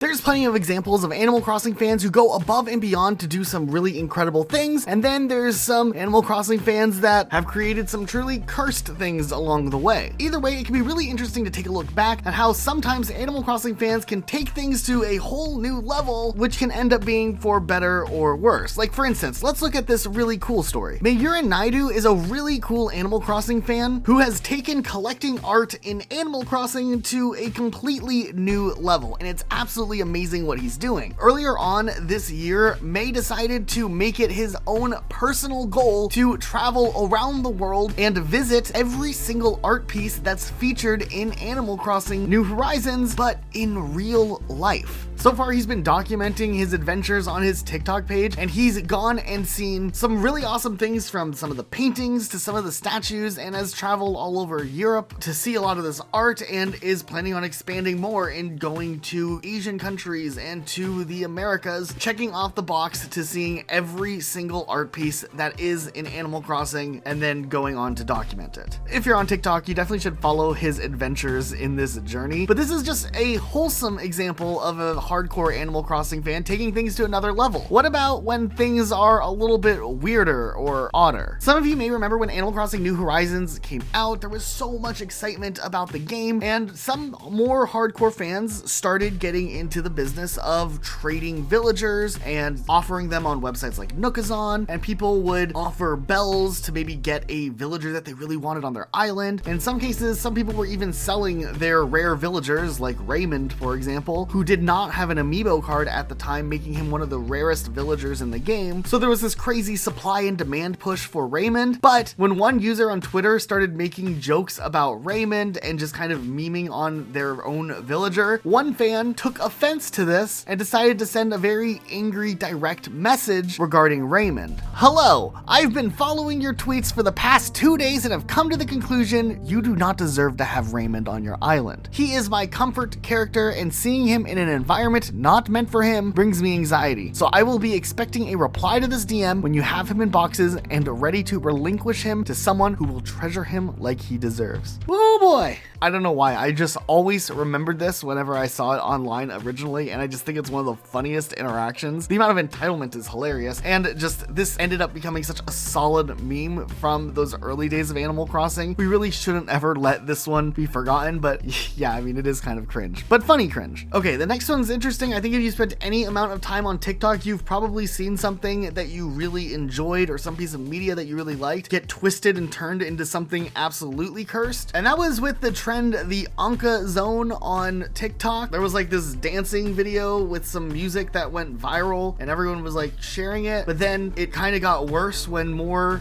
There's plenty of examples of Animal Crossing fans who go above and beyond to do some really incredible things, and then there's some Animal Crossing fans that have created some truly cursed things along the way. Either way, it can be really interesting to take a look back at how sometimes Animal Crossing fans can take things to a whole new level, which can end up being for better or worse. Like for instance, let's look at this really cool story. Mayura Naidu is a really cool Animal Crossing fan who has taken collecting art in Animal Crossing to a completely new level, and it's absolutely amazing what he's doing. Earlier on this year, May decided to make it his own personal goal to travel around the world and visit every single art piece that's featured in Animal Crossing New Horizons, but in real life. So far, he's been documenting his adventures on his TikTok page, and he's gone and seen some really awesome things, from some of the paintings to some of the statues, and has traveled all over Europe to see a lot of this art, and is planning on expanding more and going to Asian countries and to the Americas, checking off the box to seeing every single art piece that is in Animal Crossing, and then going on to document it. If you're on TikTok, you definitely should follow his adventures in this journey, but this is just a wholesome example of a hardcore Animal Crossing fan taking things to another level. What about when things are a little bit weirder or odder? Some of you may remember when Animal Crossing New Horizons came out, there was so much excitement about the game, and some more hardcore fans started getting into the business of trading villagers and offering them on websites like Nookazon, and people would offer bells to maybe get a villager that they really wanted on their island. In some cases, some people were even selling their rare villagers, like Raymond, for example, who did not have an amiibo card at the time, making him one of the rarest villagers in the game. So there was this crazy supply and demand push for Raymond, but when one user on Twitter started making jokes about Raymond and just kind of memeing on their own villager, one fan took offense to this and decided to send a very angry direct message regarding Raymond. Hello, I've been following your tweets for the past 2 days and have come to the conclusion you do not deserve to have Raymond on your island. He is my comfort character, and seeing him in an environment not meant for him brings me anxiety. So I will be expecting a reply to this DM when you have him in boxes and ready to relinquish him to someone who will treasure him like he deserves. Oh boy. I don't know why. I just always remembered this whenever I saw it online originally, and I just think it's one of the funniest interactions. The amount of entitlement is hilarious, and just this ended up becoming such a solid meme from those early days of Animal Crossing. We really shouldn't ever let this one be forgotten, but yeah, I mean, it is kind of cringe, but funny cringe. Okay, the next one's interesting. I think if you spent any amount of time on TikTok, you've probably seen something that you really enjoyed or some piece of media that you really liked get twisted and turned into something absolutely cursed. And that was with the trend, the Anka Zone on TikTok. There was like this dancing video with some music that went viral and everyone was like sharing it, but then it kind of got worse when more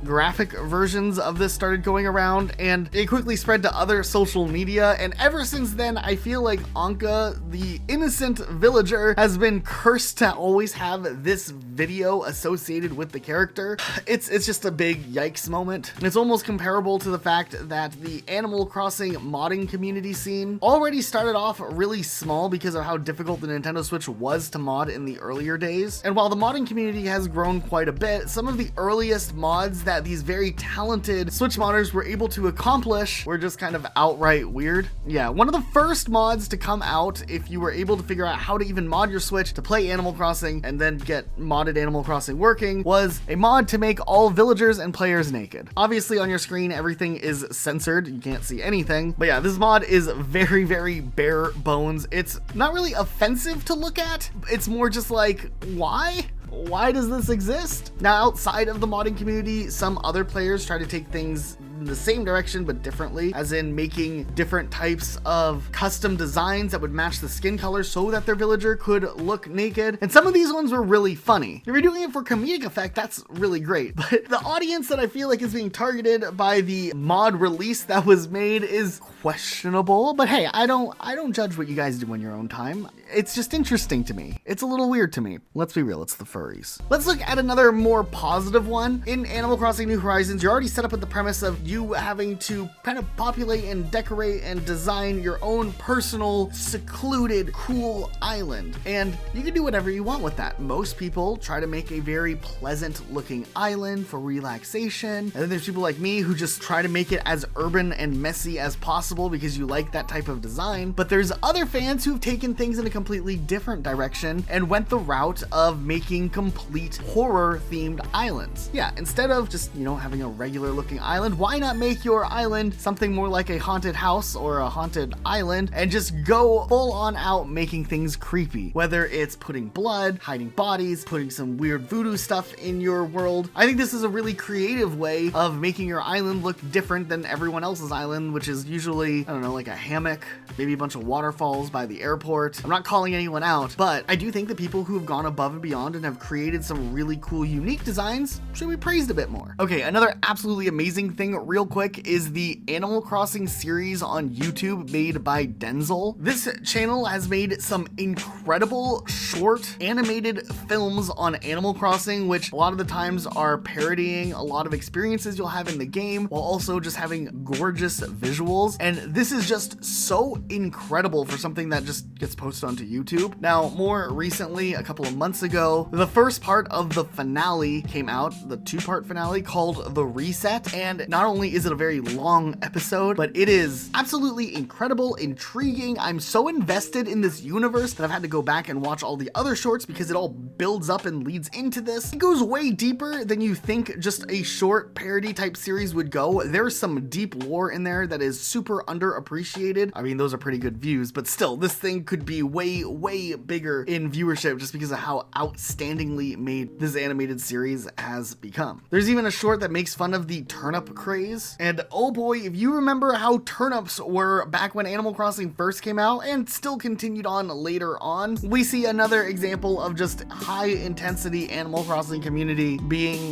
graphic versions of this started going around, and it quickly spread to other social media. And ever since then, I feel like Anka, the innocent villager, has been cursed to always have this video associated with the character. It's just a big yikes moment. It's almost comparable to the fact that the Animal Crossing modding community scene already started off really small because of how difficult the Nintendo Switch was to mod in the earlier days. And while the modding community has grown quite a bit, some of the earliest mods that these very talented Switch modders were able to accomplish were just kind of outright weird. Yeah, one of the first mods to come out, if you were able to figure out how to even mod your Switch to play Animal Crossing and then get modded Animal Crossing working, was a mod to make all villagers and players naked. Obviously on your screen everything is censored, you can't see anything, but yeah, this mod is very, very bare bones. It's not really offensive to look at, it's more just like, why? Why does this exist? Now, outside of the modding community, some other players try to take things in the same direction but differently, as in making different types of custom designs that would match the skin color so that their villager could look naked. And some of these ones were really funny. If you're doing it for comedic effect, that's really great. But the audience that I feel like is being targeted by the mod release that was made is questionable. But hey, I don't judge what you guys do on your own time. It's just interesting to me. It's a little weird to me. Let's be real, it's the furries. Let's look at another more positive one. In Animal Crossing New Horizons, you're already set up with the premise of you having to kind of populate and decorate and design your own personal, secluded, cool island. And you can do whatever you want with that. Most people try to make a very pleasant looking island for relaxation. And then there's people like me who just try to make it as urban and messy as possible because you like that type of design. But there's other fans who've taken things in a completely different direction and went the route of making complete horror themed islands. Yeah, instead of just, having a regular looking island, why not make your island something more like a haunted house or a haunted island and just go full on out making things creepy? Whether it's putting blood, hiding bodies, putting some weird voodoo stuff in your world. I think this is a really creative way of making your island look different than everyone else's island, which is usually, I don't know, like a hammock, maybe a bunch of waterfalls by the airport. I'm not calling anyone out, but I do think that people who have gone above and beyond and have created some really cool, unique designs should be praised a bit more. Okay, another absolutely amazing thing real quick is the Animal Crossing series on YouTube made by Densel. This channel has made some incredible short animated films on Animal Crossing, which a lot of the times are parodying a lot of experiences you'll have in the game while also just having gorgeous visuals. And this is just so incredible for something that just gets posted onto YouTube. Now, more recently, a couple of months ago, the first part of the finale came out, the 2-part finale called The Reset. And not only is it a very long episode, but it is absolutely incredible, intriguing. I'm so invested in this universe that I've had to go back and watch all the other shorts because it all builds up and leads into this. It goes way deeper than you think just a short parody type series would go. There's some deep lore in there that is super underappreciated. I mean, those are pretty good views, but still, this thing could be way, way bigger in viewership just because of how outstandingly made this animated series has become. There's even a short that makes fun of the turnip craze. And oh boy, if you remember how turnips were back when Animal Crossing first came out and still continued on later on, we see another example of just high intensity Animal Crossing community being,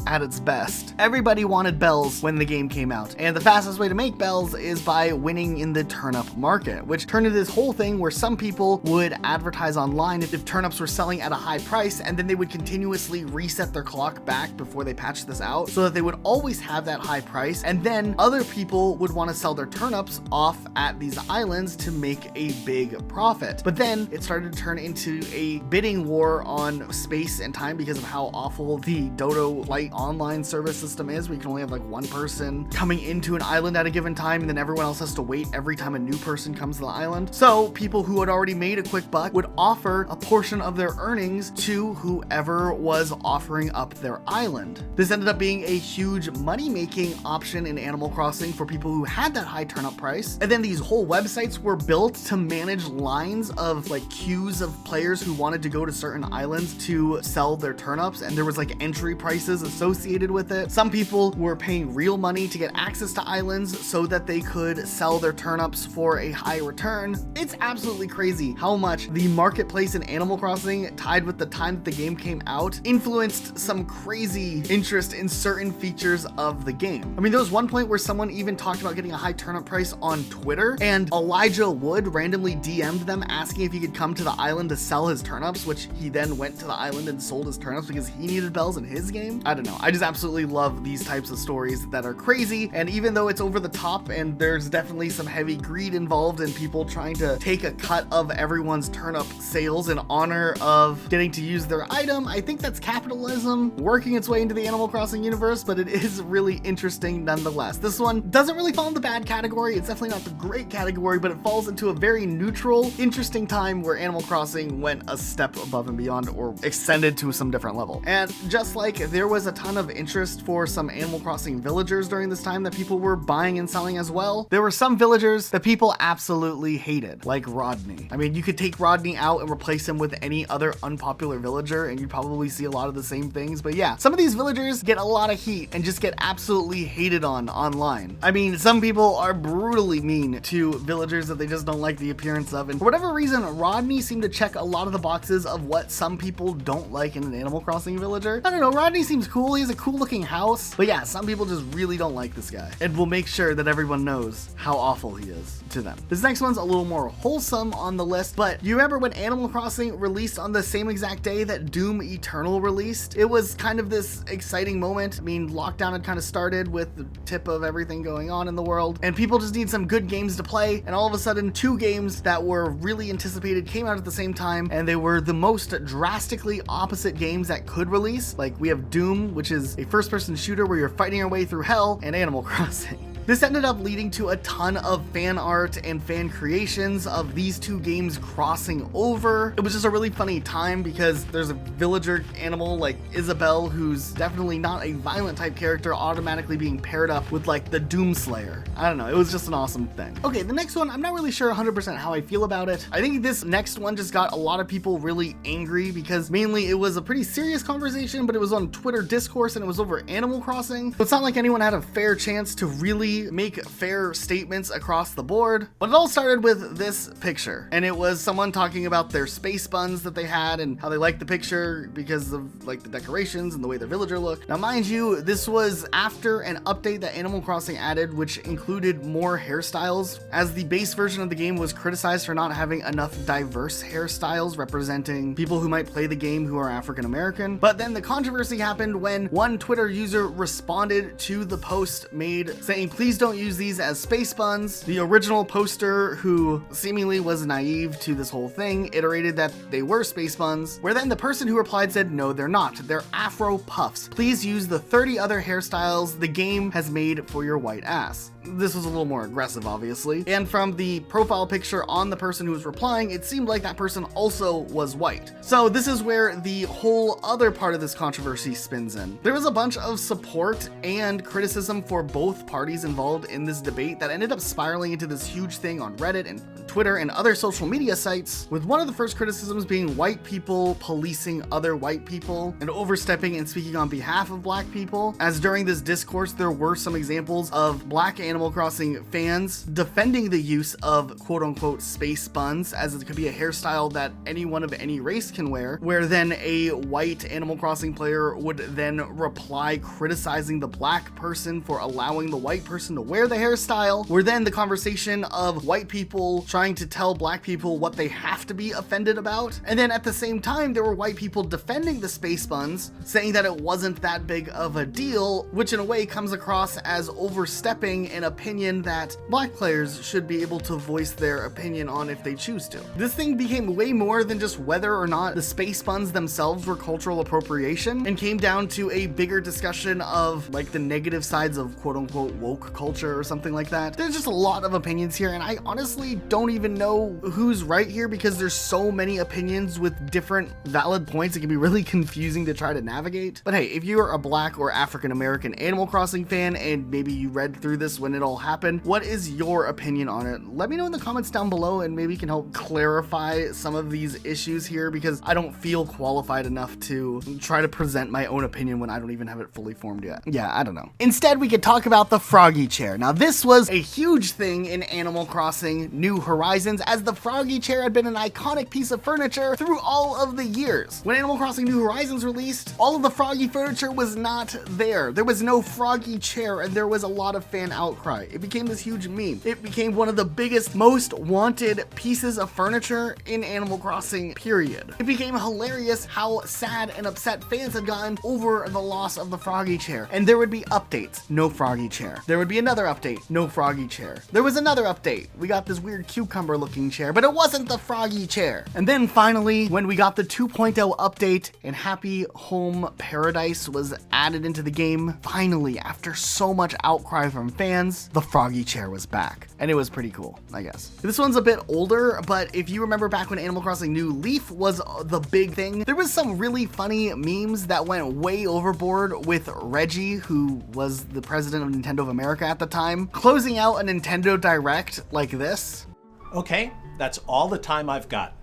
at its best. Everybody wanted bells when the game came out, and the fastest way to make bells is by winning in the turnip market, which turned into this whole thing where some people would advertise online if turnips were selling at a high price, and then they would continuously reset their clock back before they patched this out so that they would always have that high price. And then other people would want to sell their turnips off at these islands to make a big profit. But then it started to turn into a bidding war on space and time because of how awful the Dodo Light online service system is. We can only have like one person coming into an island at a given time, and then everyone else has to wait every time a new person comes to the island. So people who had already made a quick buck would offer a portion of their earnings to whoever was offering up their island. This ended up being a huge money-making option in Animal Crossing for people who had that high turnip price. And then these whole websites were built to manage lines of like queues of players who wanted to go to certain islands to sell their turnips, and there was like entry prices associated with it. Some people were paying real money to get access to islands so that they could sell their turnips for a high return. It's absolutely crazy how much the marketplace in Animal Crossing, tied with the time that the game came out, influenced some crazy interest in certain features of the game. I mean, there was one point where someone even talked about getting a high turnip price on Twitter, and Elijah Wood randomly DM'd them asking if he could come to the island to sell his turnips, which he then went to the island and sold his turnips because he needed bells in his game. I don't know. I just absolutely love these types of stories that are crazy, and even though it's over the top and there's definitely some heavy greed involved in people trying to take a cut of everyone's turnip sales in honor of getting to use their item, I think that's capitalism working its way into the Animal Crossing universe, but it is really interesting nonetheless. This one doesn't really fall in the bad category. It's definitely not the great category, but it falls into a very neutral, interesting time where Animal Crossing went a step above and beyond or extended to some different level. And just like there was a ton of interest for some Animal Crossing villagers during this time that people were buying and selling as well, there were some villagers that people absolutely hated, like Rodney. I mean, you could take Rodney out and replace him with any other unpopular villager and you'd probably see a lot of the same things. But yeah, some of these villagers get a lot of heat and just get absolutely hated on online. I mean, some people are brutally mean to villagers that they just don't like the appearance of, and for whatever reason, Rodney seemed to check a lot of the boxes of what some people don't like in an Animal Crossing villager. I don't know, Rodney seems cool, he has a cool looking house, but yeah, some people just really don't like this guy, and we'll make sure that everyone knows how awful he is. to them. This next one's a little more wholesome on the list, but you remember when Animal Crossing released on the same exact day that Doom Eternal released? It was kind of this exciting moment. I mean, lockdown had kind of started with the tip of everything going on in the world, and people just need some good games to play, and all of a sudden 2 games that were really anticipated came out at the same time, and they were the most drastically opposite games that could release. Like, we have Doom, which is a first-person shooter where you're fighting your way through hell, and Animal Crossing. This ended up leading to a ton of fan art and fan creations of these 2 games crossing over. It was just a really funny time because there's a villager animal like Isabelle, who's definitely not a violent type character, automatically being paired up with like the Doomslayer. I don't know, it was just an awesome thing. Okay, the next one, I'm not really sure 100% how I feel about it. I think this next one just got a lot of people really angry because mainly it was a pretty serious conversation, but it was on Twitter discourse and it was over Animal Crossing. So it's not like anyone had a fair chance to really make fair statements across the board. But it all started with this picture, and it was someone talking about their space buns that they had and how they liked the picture because of like the decorations and the way their villager looked. Now mind you, this was after an update that Animal Crossing added, which included more hairstyles, as the base version of the game was criticized for not having enough diverse hairstyles representing people who might play the game who are African American. But then the controversy happened when one Twitter user responded to the post made saying, "Please don't use these as space buns." The original poster, who seemingly was naive to this whole thing, iterated that they were space buns, where then the person who replied said, "No, they're not. They're Afro puffs. Please use the 30 other hairstyles the game has made for your white ass." This was a little more aggressive, obviously. And from the profile picture on the person who was replying, it seemed like that person also was white. So this is where the whole other part of this controversy spins in. There was a bunch of support and criticism for both parties involved in this debate that ended up spiraling into this huge thing on Reddit and Twitter and other social media sites, with one of the first criticisms being white people policing other white people and overstepping and speaking on behalf of black people, as during this discourse there were some examples of black Animal Crossing fans defending the use of quote-unquote space buns, as it could be a hairstyle that anyone of any race can wear, where then a white Animal Crossing player would then reply criticizing the black person for allowing the white person to wear the hairstyle, where then the conversation of white people trying to tell black people what they have to be offended about, and then at the same time there were white people defending the space buns, saying that it wasn't that big of a deal, which in a way comes across as overstepping an opinion that black players should be able to voice their opinion on if they choose to. This thing became way more than just whether or not the space buns themselves were cultural appropriation, and came down to a bigger discussion of like the negative sides of quote-unquote woke culture or something like that. There's just a lot of opinions here, and I honestly don't even know who's right here because there's so many opinions with different valid points. It can be really confusing to try to navigate. But hey, if you are a black or African American Animal Crossing fan and maybe you read through this when it all happened, what is your opinion on it? Let me know in the comments down below, and maybe you can help clarify some of these issues here, because I don't feel qualified enough to try to present my own opinion when I don't even have it fully formed yet. Yeah, I don't know. Instead, we could talk about the Froggy Chair. Now, this was a huge thing in Animal Crossing New Horizons, as the Froggy Chair had been an iconic piece of furniture through all of the years. When Animal Crossing New Horizons released, all of the Froggy furniture was not there. There was no Froggy Chair, and there was a lot of fan outcry. It became this huge meme. It became one of the biggest, most wanted pieces of furniture in Animal Crossing, period. It became hilarious how sad and upset fans had gotten over the loss of the Froggy Chair. And there would be updates, no Froggy Chair. There would be another update, no Froggy Chair. There was another update. We got this weird cucumber looking chair, but it wasn't the Froggy Chair. And then finally, when we got the 2.0 update and Happy Home Paradise was added into the game, finally, after so much outcry from fans, the Froggy Chair was back. And it was pretty cool, I guess. This one's a bit older, but if you remember back when Animal Crossing New Leaf was the big thing, there was some really funny memes that went way overboard with Reggie, who was the president of Nintendo of America at the time, closing out a Nintendo Direct like this. Okay, that's all the time I've got.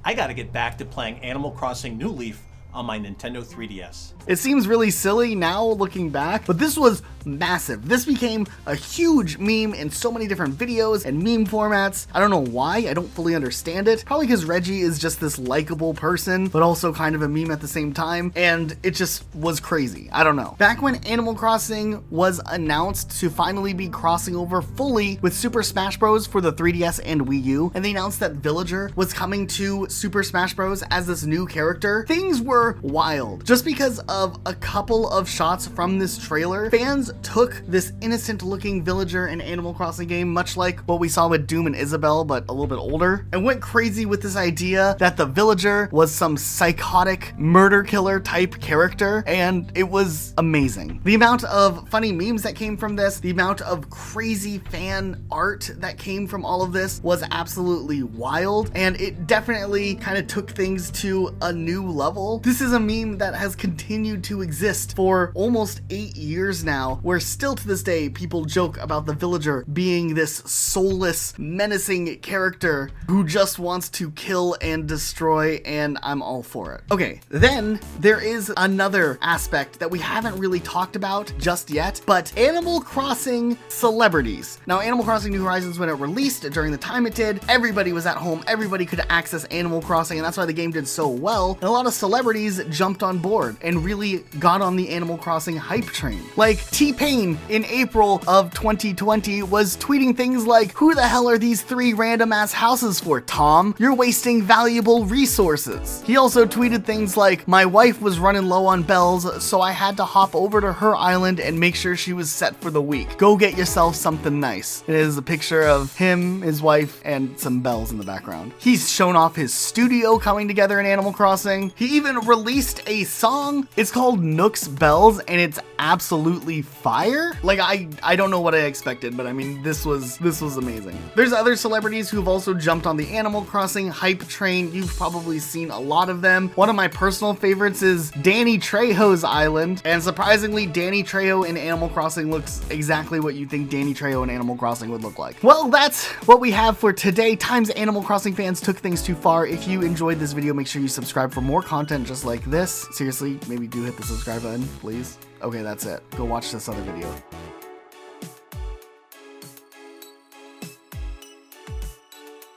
I gotta get back to playing Animal Crossing New Leaf on my Nintendo 3DS. It seems really silly now looking back, but this was massive. This became a huge meme in so many different videos and meme formats. I don't know why, I don't fully understand it. Probably because Reggie is just this likable person, but also kind of a meme at the same time, and it just was crazy. I don't know. Back when Animal Crossing was announced to finally be crossing over fully with Super Smash Bros. For the 3DS and Wii U, and they announced that Villager was coming to Super Smash Bros. As this new character, things were wild. Just because of a couple of shots from this trailer, fans took this innocent looking villager in Animal Crossing game, much like what we saw with Doom and Isabelle, but a little bit older, and went crazy with this idea that the villager was some psychotic murder killer type character, and it was amazing. The amount of funny memes that came from this, the amount of crazy fan art that came from all of this was absolutely wild, and it definitely kind of took things to a new level. This is a meme that has continued to exist for almost 8 years now, where still to this day people joke about the villager being this soulless, menacing character who just wants to kill and destroy, and I'm all for it. Okay, then there is another aspect that we haven't really talked about just yet, but Animal Crossing celebrities. Now, Animal Crossing New Horizons, when it released during the time it did, everybody was at home, everybody could access Animal Crossing, and that's why the game did so well. And a lot of celebrities jumped on board and really got on the Animal Crossing hype train. Like T-Pain in April of 2020 was tweeting things like, "Who the hell are these 3 random ass houses for, Tom? You're wasting valuable resources." He also tweeted things like, "My wife was running low on bells, so I had to hop over to her island and make sure she was set for the week. Go get yourself something nice." It is a picture of him, his wife, and some bells in the background. He's shown off his studio coming together in Animal Crossing. He even released a song. It's called Nook's Bells, and it's absolutely fire. Like, I don't know what I expected, but I mean, this was amazing. There's other celebrities who've also jumped on the Animal Crossing hype train. You've probably seen a lot of them. One of my personal favorites is Danny Trejo's island, and surprisingly, Danny Trejo in Animal Crossing looks exactly what you think Danny Trejo in Animal Crossing would look like. Well, that's what we have for today. Times Animal Crossing fans took things too far. If you enjoyed this video, make sure you subscribe for more content just like this. Seriously, maybe do hit the subscribe button, please. Okay, that's it. Go watch this other video.